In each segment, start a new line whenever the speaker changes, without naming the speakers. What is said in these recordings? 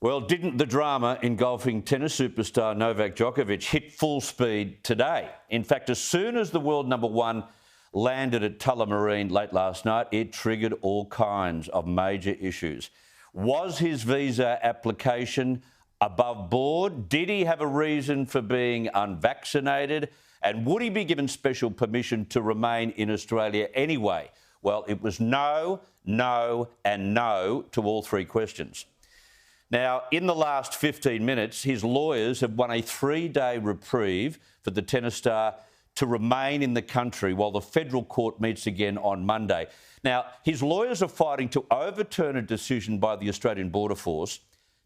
Well, didn't the drama engulfing tennis superstar Novak Djokovic hit full speed today? In fact, as soon as the world number one landed at Tullamarine late last night, it triggered all kinds of major issues. Was his visa application above board? Did he have a reason for being unvaccinated? And would he be given special permission to remain in Australia anyway? Well, it was no, no and no to all three questions. Now, in the last 15 minutes, his lawyers have won a 3-day reprieve for the tennis star to remain in the country while the federal court meets again on Monday. Now, his lawyers are fighting to overturn a decision by the Australian Border Force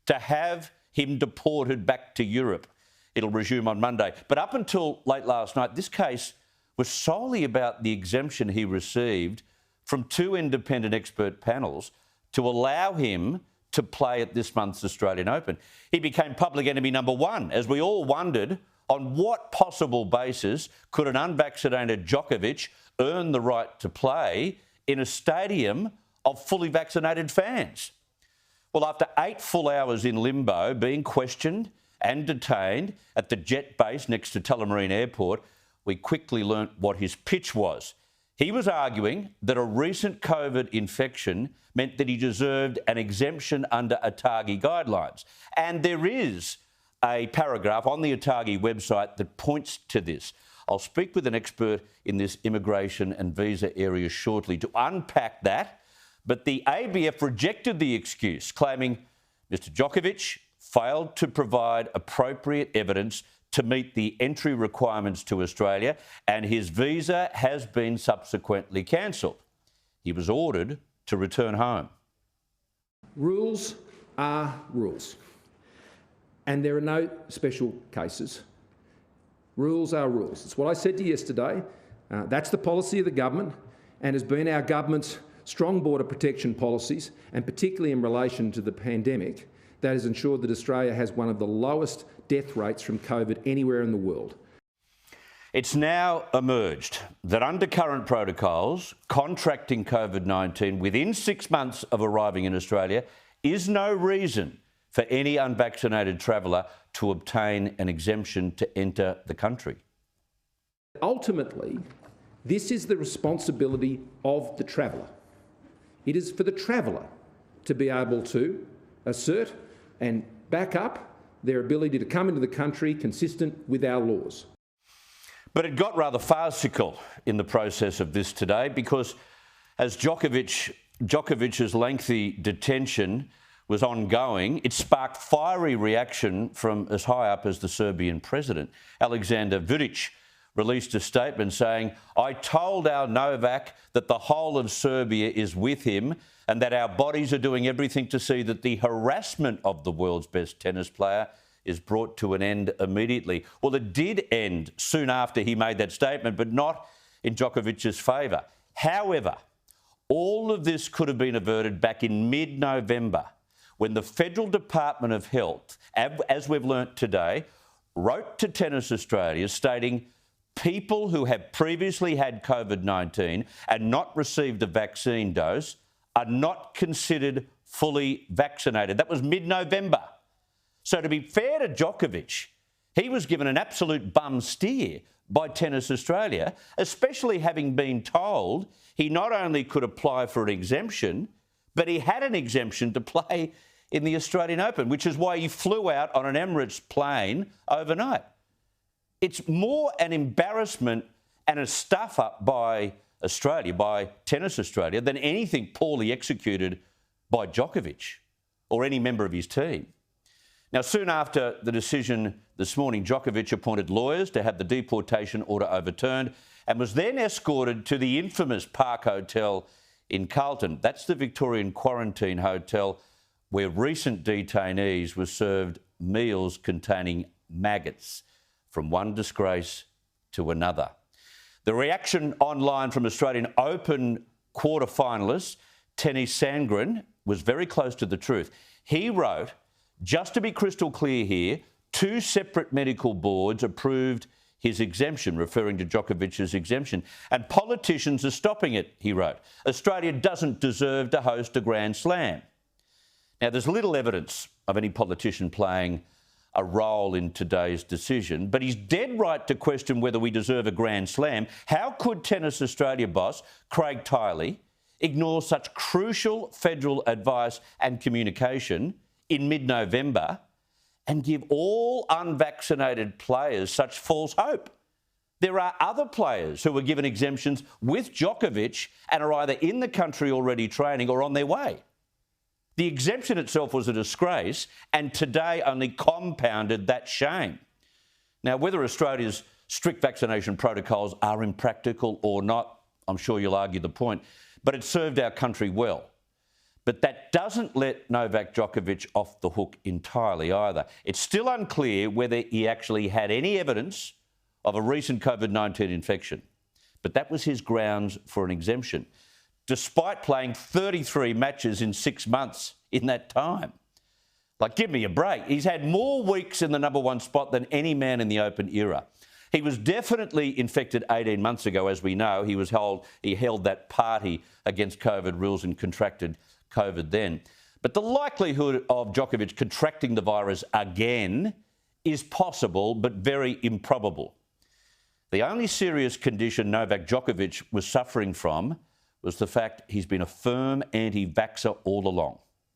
to have him deported back to Europe. It'll resume on Monday. But up until late last night, this case was solely about the exemption he received from 2 independent expert panels to allow him to play at this month's Australian Open. He became public enemy number one, as we all wondered on what possible basis could an unvaccinated Djokovic earn the right to play in a stadium of fully vaccinated fans. Well, after 8 full hours in limbo, being questioned and detained at the jet base next to Tullamarine Airport, we quickly learnt what his pitch was. He was arguing that a recent COVID infection meant that he deserved an exemption under ATAGI guidelines. And there is a paragraph on the ATAGI website that points to this. I'll speak with an expert in this immigration and visa area shortly to unpack that. But the ABF rejected the excuse, claiming Mr Djokovic failed to provide appropriate evidence to meet the entry requirements to Australia, and his visa has been subsequently cancelled. He was ordered to return home.
Rules are rules, and there are no special cases. Rules are rules. It's what I said to you yesterday. That's the policy of the government and has been our government's strong border protection policies, and particularly in relation to the pandemic, that has ensured that Australia has one of the lowest death rates from COVID anywhere in the world.
It's now emerged that under current protocols, contracting COVID-19 within 6 months of arriving in Australia is no reason for any unvaccinated traveller to obtain an exemption to enter the country.
Ultimately, this is the responsibility of the traveller. It is for the traveller to be able to assert and back up their ability to come into the country consistent with our laws.
But it got rather farcical in the process of this today because as Djokovic's lengthy detention was ongoing, it sparked fiery reaction from as high up as the Serbian president. Alexander Vučić released a statement saying, "I told our Novak that the whole of Serbia is with him and that our bodies are doing everything to see that the harassment of the world's best tennis player is brought to an end immediately." Well, it did end soon after he made that statement, but not in Djokovic's favour. However, all of this could have been averted back in mid-November when the Federal Department of Health, as we've learnt today, wrote to Tennis Australia stating people who have previously had COVID-19 and not received a vaccine dose are not considered fully vaccinated. That was mid-November. So to be fair to Djokovic, he was given an absolute bum steer by Tennis Australia, especially having been told he not only could apply for an exemption, but he had an exemption to play in the Australian Open, which is why he flew out on an Emirates plane overnight. It's more an embarrassment and a stuff-up by Australia, by Tennis Australia, than anything poorly executed by Djokovic or any member of his team. Now, soon after the decision this morning, Djokovic appointed lawyers to have the deportation order overturned and was then escorted to the infamous Park Hotel in Carlton. That's the Victorian quarantine hotel where recent detainees were served meals containing maggots from one disgrace to another. The reaction online from Australian Open quarter-finalist Tennis Sandgren was very close to the truth. He wrote, "Just to be crystal clear here, 2 separate medical boards approved his exemption," referring to Djokovic's exemption, "and politicians are stopping it," he wrote. "Australia doesn't deserve to host a Grand Slam." Now, there's little evidence of any politician playing a role in today's decision, but he's dead right to question whether we deserve a Grand Slam. How could Tennis Australia boss Craig Tiley ignore such crucial federal advice and communication in mid-November and give all unvaccinated players such false hope? There are other players who were given exemptions with Djokovic and are either in the country already training or on their way. The exemption itself was a disgrace, and today only compounded that shame. Now, whether Australia's strict vaccination protocols are impractical or not, I'm sure you'll argue the point, but it served our country well. But that doesn't let Novak Djokovic off the hook entirely either. It's still unclear whether he actually had any evidence of a recent COVID-19 infection, but that was his grounds for an exemption, despite playing 33 matches in 6 months in that time. Like, give me a break. He's had more weeks in the #1 spot than any man in the Open era. He was definitely infected 18 months ago, as we know. He held that party against COVID rules and contracted COVID then. But the likelihood of Djokovic contracting the virus again is possible, but very improbable. The only serious condition Novak Djokovic was suffering from was the fact he's been a firm anti-vaxxer all along.